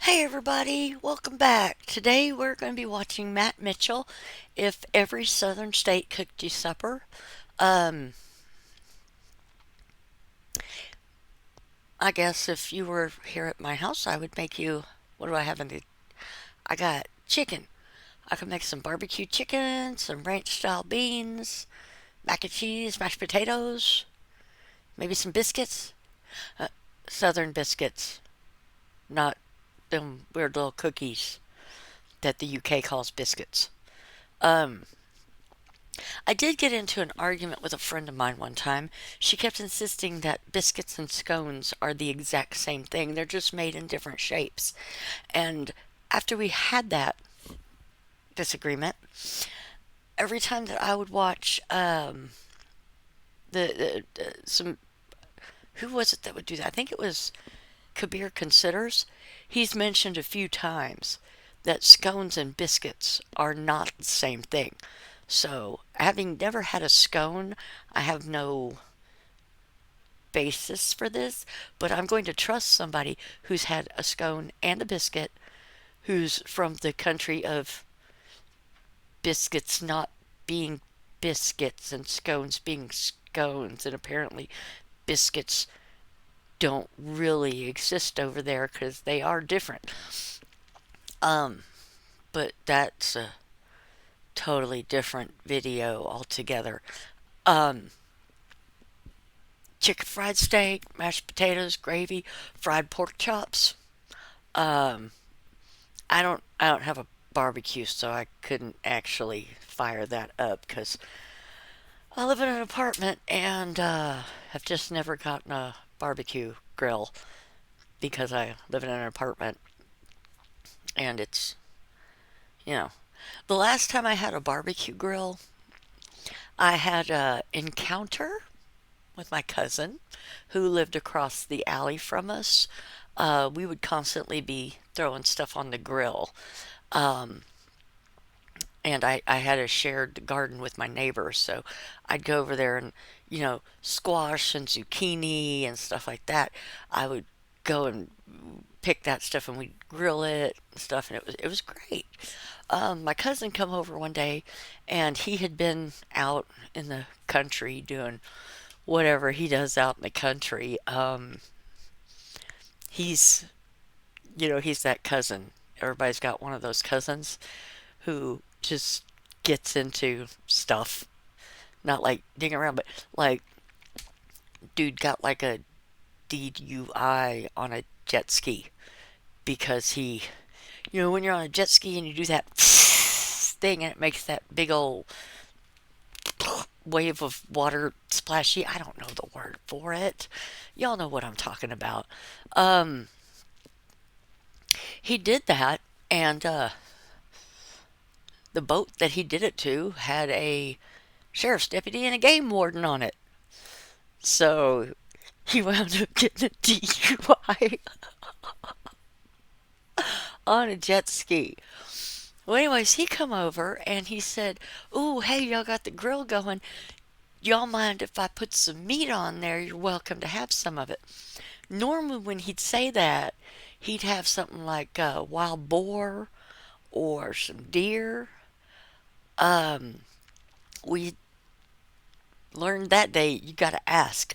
Hey everybody, welcome back. Today we're going to be watching Matt Mitchell, If Every Southern State Cooked You Supper. Um, I guess if you were here at my house, I would make you, what do I have in the, I got chicken. I can make some barbecue chicken, some ranch style beans, mac and cheese, mashed potatoes, maybe some biscuits. Uh, Southern biscuits, not them weird little cookies that the UK calls biscuits. Um, I did get into an argument with a friend of mine one time. She kept insisting that biscuits and scones are the exact same thing. They're just made in different shapes. And after we had that disagreement, every time that I would watch some, who was it that would do that? I think it was Kabir Considers. He's mentioned a few times that scones and biscuits are not the same thing. So, having never had a scone, I have no basis for this, but I'm going to trust somebody who's had a scone and a biscuit, who's from the country of biscuits not being biscuits and scones being scones, and apparently biscuits don't really exist over there because they are different. Um, but that's a totally different video altogether. Um, Chicken fried steak, mashed potatoes, gravy, fried pork chops. Um, I don't have a barbecue, so I couldn't actually fire that up because I live in an apartment and have just never gotten a barbecue grill because I live in an apartment and it's you know the last time I had a barbecue grill, I had a encounter with my cousin who lived across the alley from us. We would constantly be throwing stuff on the grill. Um, and I had a shared garden with my neighbors, so I'd go over there and, squash and zucchini and stuff like that. I would go and pick that stuff and we'd grill it and stuff, and it was great. My cousin come over one day, and he had been out in the country doing whatever he does out in the country. He's he's that cousin. Everybody's got one of those cousins who just gets into stuff. Not like digging around, but like dude got like a DUI on a jet ski because when you're on a jet ski and you do that thing and it makes that big old wave of water splashy. I don't know the word for it. Y'all know what I'm talking about. Um, he did that, and the boat that he did it to had a sheriff's deputy and a game warden on it. So he wound up getting a DUI on a jet ski. Well, anyways, he come over and he said, "Ooh, hey, y'all got the grill going. Y'all mind if I put some meat on there? You're welcome to have some of it." Normally, when he'd say that, he'd have something like a wild boar or some deer. Um, we learned that day you got to ask.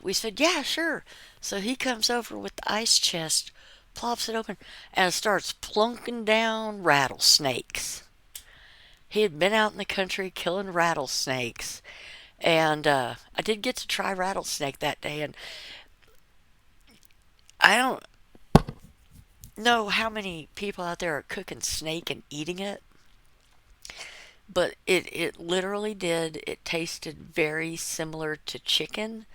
We said, "Yeah, sure." So he comes over with the ice chest, plops it open, and starts plunking down rattlesnakes. He had been out in the country killing rattlesnakes, and I did get to try rattlesnake that day, and I don't know how many people out there are cooking snake and eating it, but it literally did. It tasted very similar to chicken,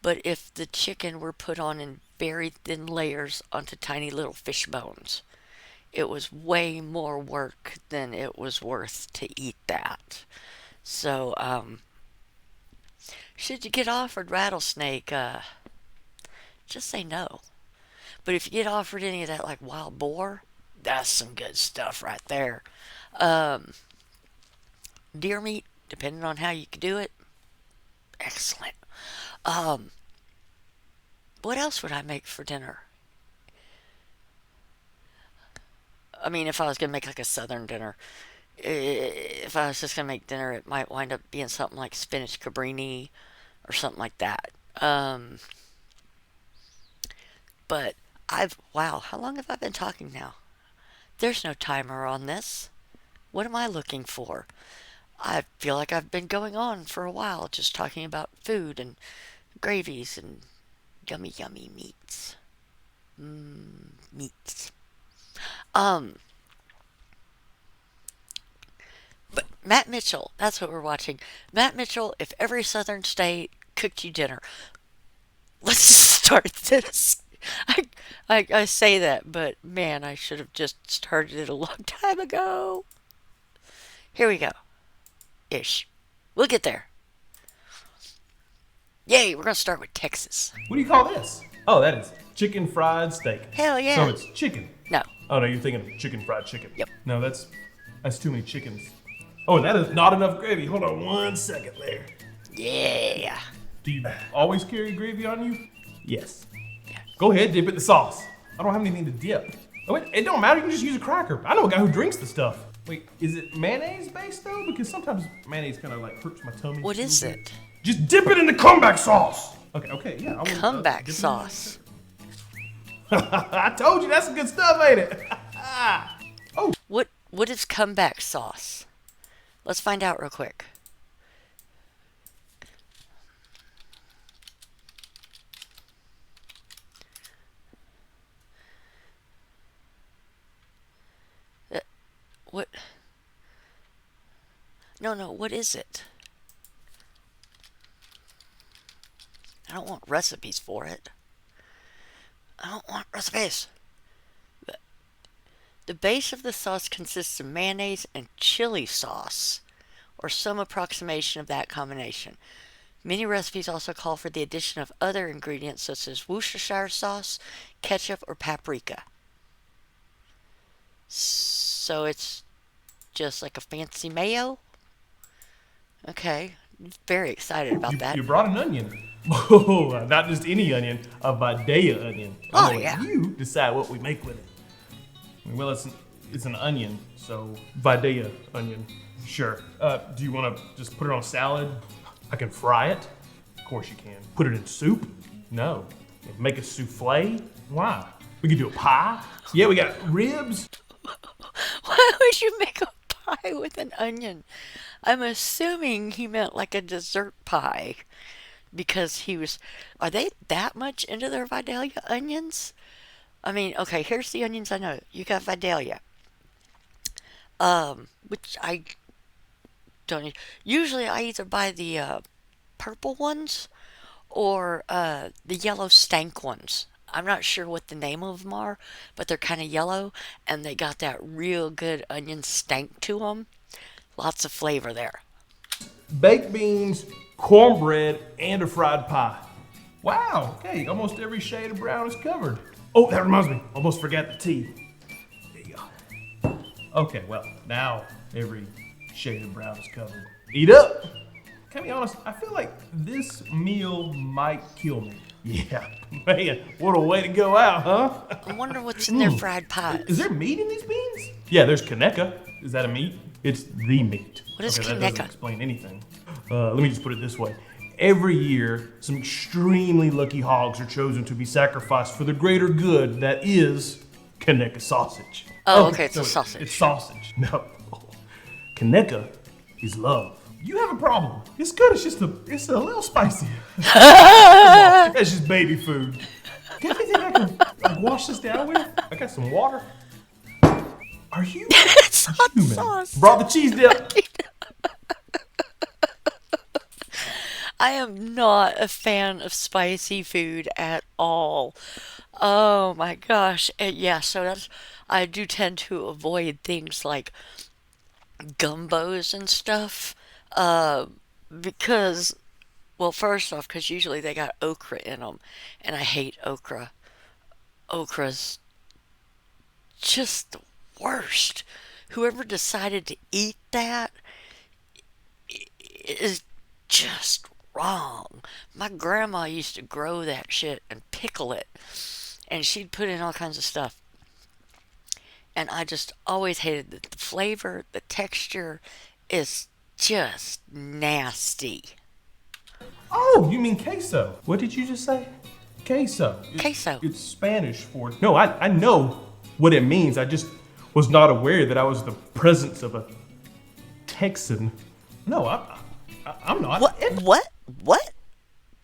but if the chicken were put on in very thin layers onto tiny little fish bones, it was way more work than it was worth to eat that. So, should you get offered rattlesnake, just say no. But if you get offered any of that, like wild boar, that's some good stuff right there. Um, Deer meat, depending on how you can do it, excellent. Um, what else would I make for dinner? I mean, if I was gonna make like a southern dinner, if I was just gonna make dinner, it might wind up being something like spinach cabrini or something like that. Um, but wow, how long have I been talking now? There's no timer on this. What am I looking for? I feel like I've been going on for a while just talking about food and gravies and yummy, yummy meats. Meats. Um, but Matt Mitchell, that's what we're watching. Matt Mitchell, if every southern state cooked you dinner. Let's start this. I, I say that, but man, I should have just started it a long time ago. Here we go. Ish. We'll get there. Yay, we're going to start with Texas. What do you call this? Oh, that is chicken fried steak. Hell yeah. So it's chicken. No. Oh no, you're thinking of chicken fried chicken. Yep. No, that's too many chickens. Oh, that is not enough gravy. Hold on 1 second there. Yeah. Do you always carry gravy on you? Yes. Go ahead, dip it in the sauce. I don't have anything to dip. Oh, wait, it don't matter. You can just use a cracker. I know a guy who drinks the stuff. Wait, is it mayonnaise based though? Because sometimes mayonnaise kind of like hurts my tummy. What is it? Just dip it in the comeback sauce. Okay, yeah. Comeback sauce. I told you that's some good stuff, ain't it? Oh, What is comeback sauce? Let's find out real quick. What? No, what is it? I don't want recipes for it. I don't want recipes. The base of the sauce consists of mayonnaise and chili sauce, or some approximation of that combination. Many recipes also call for the addition of other ingredients such as Worcestershire sauce, ketchup, or paprika. So it's just like a fancy mayo? Okay, very excited about that. you brought an onion. Oh, not just any onion, a Vidalia onion. Oh, I'll let yeah. You decide what we make with it. Well, it's an onion, so Vidalia onion. Sure. Do you want to just put it on salad? I can fry it. Of course you can. Put it in soup? No. Make a souffle? Why? We could do a pie. Yeah, we got ribs. Why would you make a pie with an onion? I'm assuming he meant like a dessert pie because he was. Are they that much into their Vidalia onions? I mean, okay, here's the onions I know. You got Vidalia, which I don't eat. Usually I either buy the purple ones or the yellow stank ones. I'm not sure what the name of them are, but they're kind of yellow and they got that real good onion stank to them. Lots of flavor there. Baked beans, cornbread, and a fried pie. Wow, okay, almost every shade of brown is covered. Oh, that reminds me, almost forgot the tea. There you go. Okay, well, now every shade of brown is covered. Eat up! Can I be honest, I feel like this meal might kill me. Yeah, man, what a way to go out, huh? I wonder what's in their fried pies. Is there meat in these beans? Yeah, there's Kaneka. Is that a meat? It's the meat. What is That doesn't Kaneka? explain anything. Let me just put it this way. Every year, some extremely lucky hogs are chosen to be sacrificed for the greater good that is Kaneka sausage. Oh, okay, it's so a sausage. It's sausage. No. Kaneka is love. You have a problem. It's good. It's a little spicy. That's just baby food. Got anything I can like, wash this down with? I got some water. Are you It's hot human? sauce. Brought the cheese dip. I am not a fan of spicy food at all. Oh my gosh. And yeah, so I do tend to avoid things like gumbos and stuff. Uh, because, well, first off, because usually they got okra in them, and I hate okra. Okra's just the worst. Whoever decided to eat that is just wrong. My grandma used to grow that shit and pickle it, and she'd put in all kinds of stuff. and I just always hated the flavor, the texture is just nasty. Oh, you mean queso? What did you just say? Queso. Queso. It's Spanish for. No, I know what it means. I just was not aware that I was the presence of a Texan. No, I'm not. What? What? What?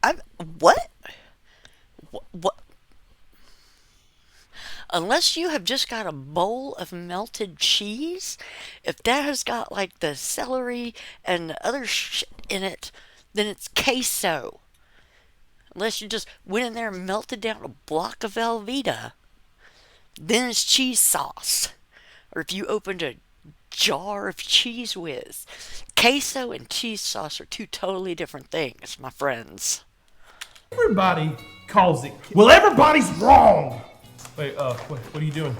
I'm what? What? Unless you have just got a bowl of melted cheese, if that has got like the celery and other shit in it, then it's queso. Unless you just went in there and melted down a block of Velveeta, then it's cheese sauce. Or if you opened a jar of cheese whiz. Queso and cheese sauce are two totally different things, my friends. Everybody calls it. Well, everybody's wrong. Wait, what are you doing?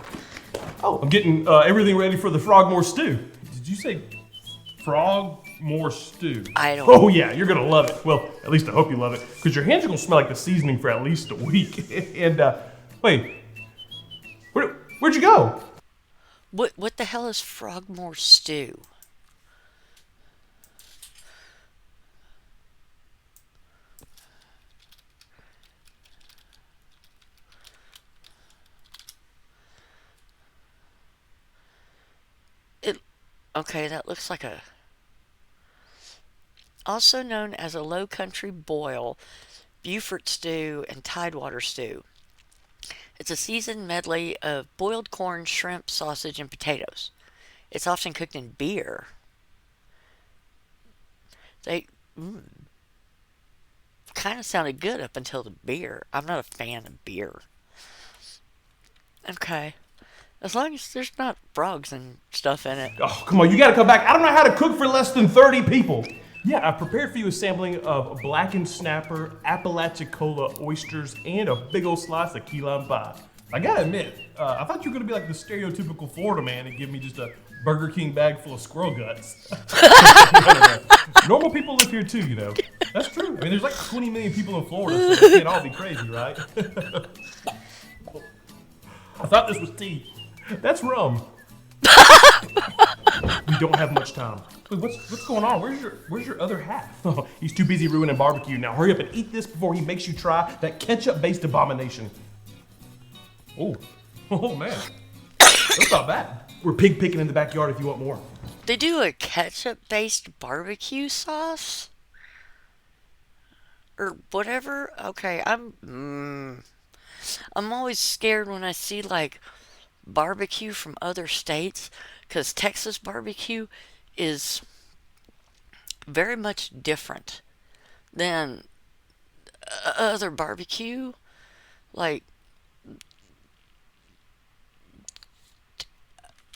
Oh, I'm getting everything ready for the Frogmore stew. Did you say Frogmore stew? I don't. Oh yeah, you're gonna love it. Well, at least I hope you love it, because your hands are gonna smell like the seasoning for at least a week. And wait, where'd you go? What the hell is Frogmore stew? It okay, that looks like a also known as a low country boil, Beaufort stew, and Tidewater stew. It's a seasoned medley of boiled corn, shrimp, sausage, and potatoes. It's often cooked in beer. They kind of sounded good up until the beer. I'm not a fan of beer. Okay. As long as there's not frogs and stuff in it. Oh, come on, you gotta come back. I don't know how to cook for less than 30 people. Yeah, I've prepared for you a sampling of blackened snapper, Apalachicola oysters, and a big old slice of key lime pie. I gotta admit, I thought you were gonna be like the stereotypical Florida man and give me just a Burger King bag full of squirrel guts. Normal people live here too, you know. That's true. I mean, there's like 20 million people in Florida, so they can't all be crazy, right? I thought this was tea. That's rum. We don't have much time. Wait, what's going on? Where's your other half? Oh, he's too busy ruining barbecue. Now hurry up and eat this before he makes you try that ketchup-based abomination. Oh, oh man, that's not bad. We're pig picking in the backyard if you want more. They do a ketchup based barbecue sauce? Or whatever? Okay, I'm always scared when I see like barbecue from other states because Texas barbecue is very much different than other barbecue. Like,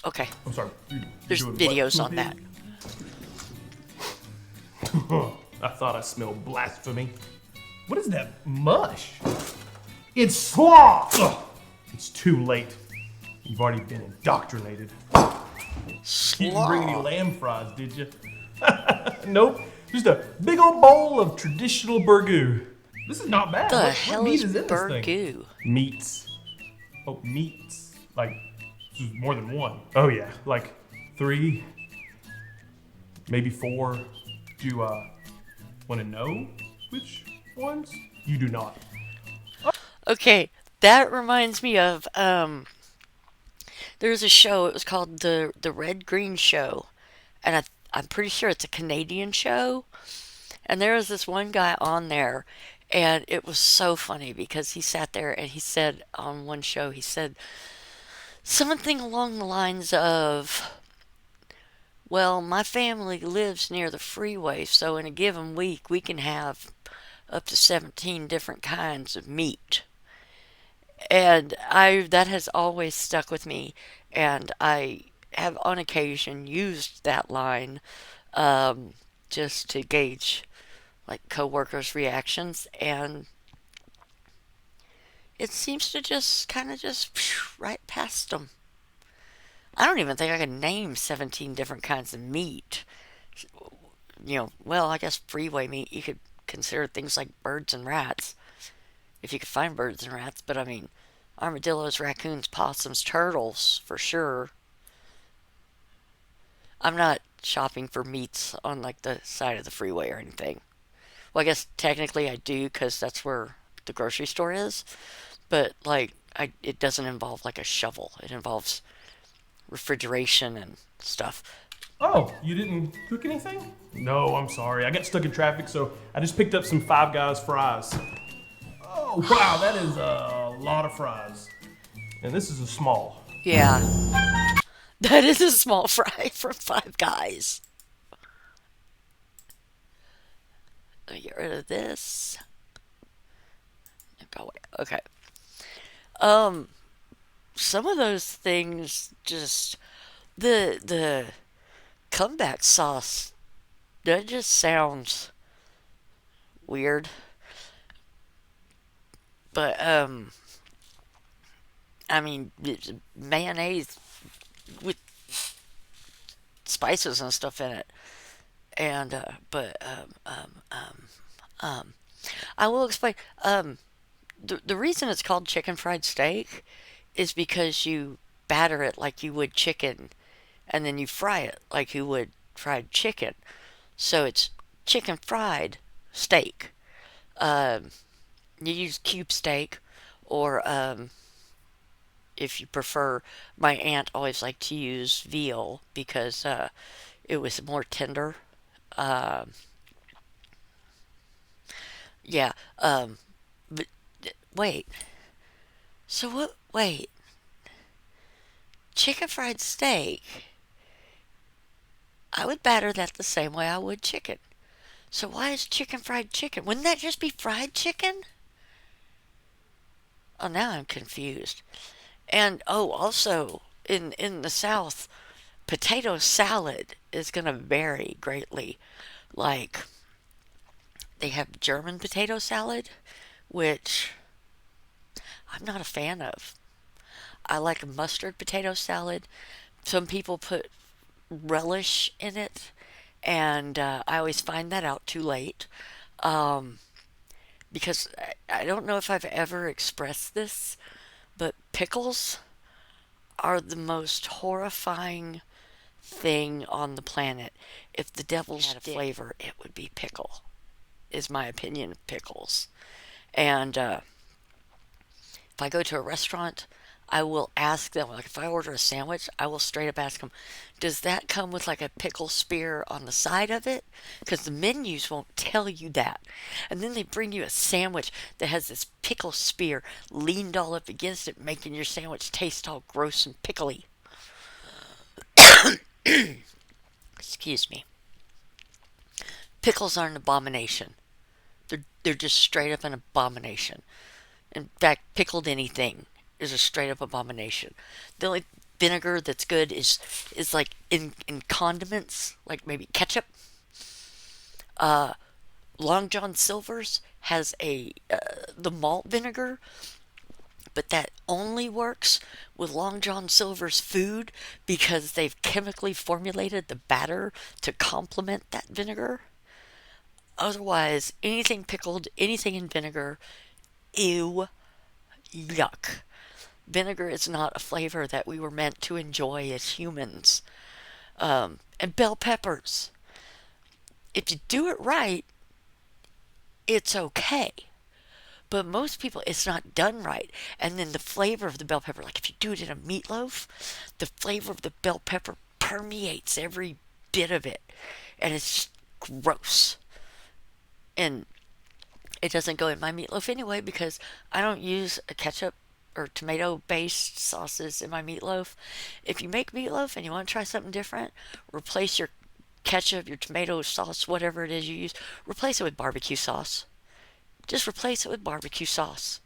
okay, I'm sorry. there's doing videos what? on that. I thought I smelled blasphemy. What is that mush? It's sloth. Ugh. It's too late. You've already been indoctrinated. You didn't bring any Slaw. lamb fries, did you? Nope. Just a big old bowl of traditional burgoo. This is not bad. The What hell meat is is in this thing? burgoo? Meats. Oh, meats. Like, this is more than one. Oh, yeah. Like 3, maybe 4. Do you want to know which ones? You do not. Okay, that reminds me of there was a show. It was called the Red Green Show, and I'm pretty sure it's a Canadian show. And there was this one guy on there, and it was so funny because he sat there and he said on one show he said something along the lines of, "Well, my family lives near the freeway, so in a given week we can have up to 17 different kinds of meat." And I that has always stuck with me, and I have on occasion used that line just to gauge like coworkers' reactions, and it seems to just kind of just right past them. I don't even think I can name 17 different kinds of meat. Well, I guess freeway meat you could consider things like birds and rats if you could find birds and rats, but I mean Armadillos, raccoons, possums, turtles, for sure. I'm not shopping for meats on like the side of the freeway or anything. Well, I guess technically I do because that's where the grocery store is, but like it doesn't involve like a shovel. It involves refrigeration and stuff. Oh, you didn't cook anything? No, I'm sorry. I got stuck in traffic, so I just picked up some Five Guys fries. Oh, wow, that is a lot of fries. And this is a small. Yeah, that is a small fry from Five Guys. Let me get rid of this. Go away. Okay. Um, some of those things just the comeback sauce that just sounds weird. But I mean mayonnaise with spices and stuff in it. And but um, I will explain. The reason it's called chicken fried steak is because you batter it like you would chicken, and then you fry it like you would fried chicken. So it's chicken fried steak. Um, you use cube steak, or if you prefer, my aunt always liked to use veal because it was more tender. Um, yeah. But wait. So what? Wait. Chicken fried steak. I would batter that the same way I would chicken. So why is chicken fried chicken? Wouldn't that just be fried chicken? Oh, now I'm confused. And oh, also in the South, potato salad is going to vary greatly. Like they have German potato salad, which I'm not a fan of. I like mustard potato salad. Some people put relish in it, and I always find that out too late. Um, because I don't know if I've ever expressed this, but pickles are the most horrifying thing on the planet. If the devil had a flavor, it would be pickle, is my opinion of pickles. And if I go to a restaurant, I will ask them, like if I order a sandwich, I will straight up ask them, does that come with like a pickle spear on the side of it? Because the menus won't tell you that. And then they bring you a sandwich that has this pickle spear leaned all up against it, making your sandwich taste all gross and pickly. Excuse me. Pickles are an abomination. They're just straight up an abomination. In fact, pickled anything is a straight up abomination. The only vinegar that's good is like in condiments, like maybe ketchup. Uh, Long John Silver's has a the malt vinegar, but that only works with Long John Silver's food because they've chemically formulated the batter to complement that vinegar. Otherwise, anything pickled, anything in vinegar, ew, yuck. Vinegar is not a flavor that we were meant to enjoy as humans. And bell peppers. If you do it right, it's okay. But most people, it's not done right. And then the flavor of the bell pepper, like if you do it in a meatloaf, the flavor of the bell pepper permeates every bit of it. And it's just gross. And it doesn't go in my meatloaf anyway because I don't use a ketchup or tomato based sauces in my meatloaf. If you make meatloaf and you want to try something different, replace your ketchup, your tomato sauce, whatever it is you use, replace it with barbecue sauce. Just replace it with barbecue sauce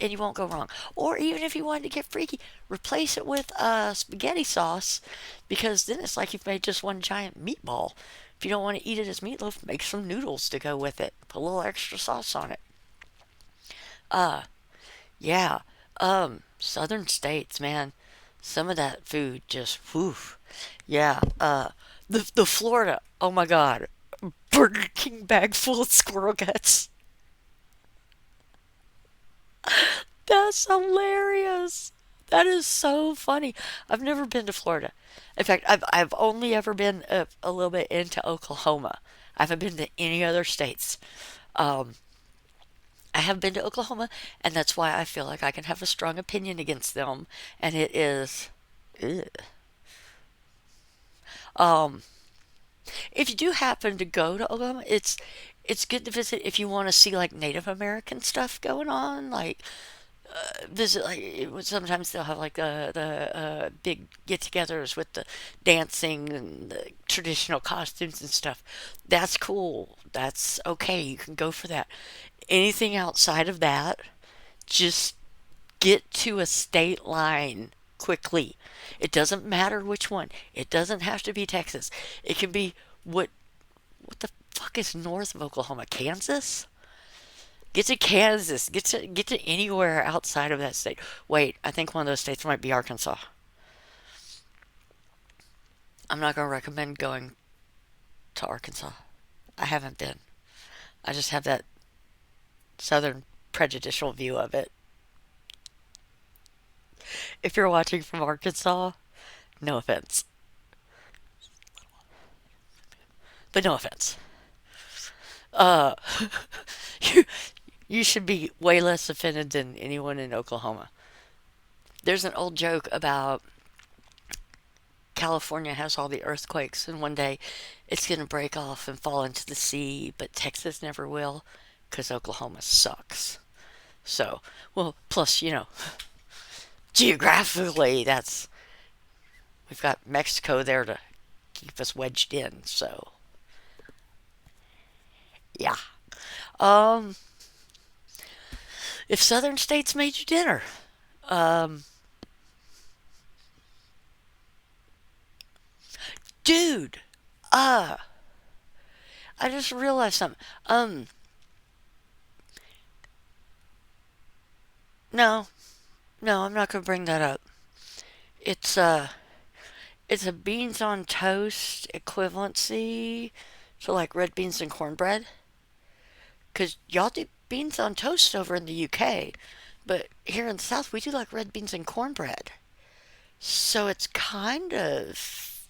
and you won't go wrong. Or even if you wanted to get freaky, replace it with spaghetti sauce because then it's like you've made just one giant meatball. If you don't want to eat it as meatloaf, make some noodles to go with it. Put a little extra sauce on it. Uh, yeah. Southern states, man. Some of that food just, whew. Yeah. The Florida. Oh my God. Burger King bag full of squirrel guts. That's hilarious. That is so funny. I've never been to Florida. In fact, I've only ever been a little bit into Oklahoma. I haven't been to any other states. Um, I have been to Oklahoma, and that's why I feel like I can have a strong opinion against them. And it is, ugh. Um, if you do happen to go to Oklahoma, it's good to visit if you want to see like Native American stuff going on, like visit like sometimes they'll have like the big get-togethers with the dancing and the traditional costumes and stuff. That's cool. That's okay. You can go for that. Anything outside of that, just get to a state line quickly. It doesn't matter which one. It doesn't have to be Texas. It can be what the fuck is north of Oklahoma? Kansas? Get to Kansas. Get to anywhere outside of that state. Wait, I think one of those states might be Arkansas. I'm not gonna recommend going to Arkansas. I haven't been. I just have that southern prejudicial view of it. If you're watching from Arkansas, no offense. But no offense. Uh you you should be way less offended than anyone in Oklahoma. There's an old joke about California has all the earthquakes, and one day it's going to break off and fall into the sea, but Texas never will because Oklahoma sucks. So, well, plus, geographically, we've got Mexico there to keep us wedged in, so yeah. Um, if southern states made you dinner, um, dude, uh, I just realized something. No, no, I'm not gonna bring that up. It's it's a beans on toast equivalency to like red beans and cornbread. Cause y'all do beans on toast over in the UK, but here in the South we do like red beans and cornbread. So it's kind of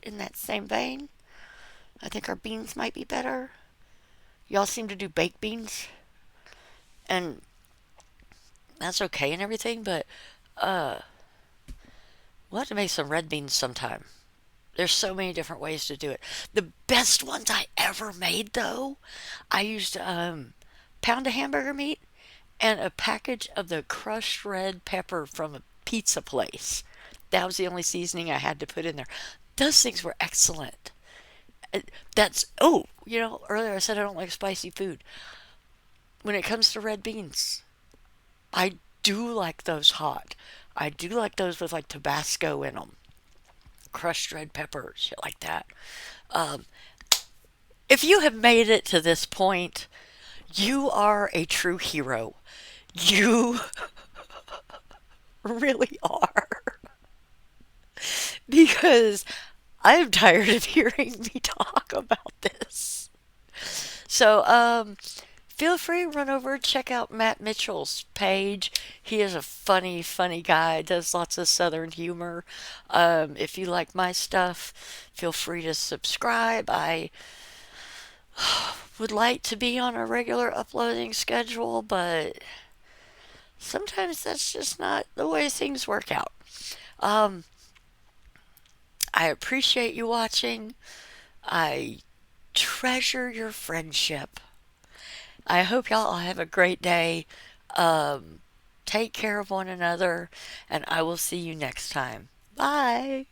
in that same vein. I think our beans might be better. Y'all seem to do baked beans, and that's okay and everything, but uh, we'll have to make some red beans sometime. There's so many different ways to do it. The best ones I ever made, though, I used pound of hamburger meat and a package of the crushed red pepper from a pizza place. That was the only seasoning I had to put in there. Those things were excellent. That's earlier I said I don't like spicy food. When it comes to red beans, I do like those hot. I do like those with like Tabasco in them, crushed red pepper, shit like that. Um, if you have made it to this point, you are a true hero. You really are. Because I am tired of hearing me talk about this. So, feel free to run over and check out Matt Mitchell's page. He is a funny, funny guy, does lots of southern humor. If you like my stuff, feel free to subscribe. I would like to be on a regular uploading schedule, but sometimes that's just not the way things work out. Um, I appreciate you watching. I treasure your friendship. I hope y'all all have a great day. Um, take care of one another, and I will see you next time. Bye.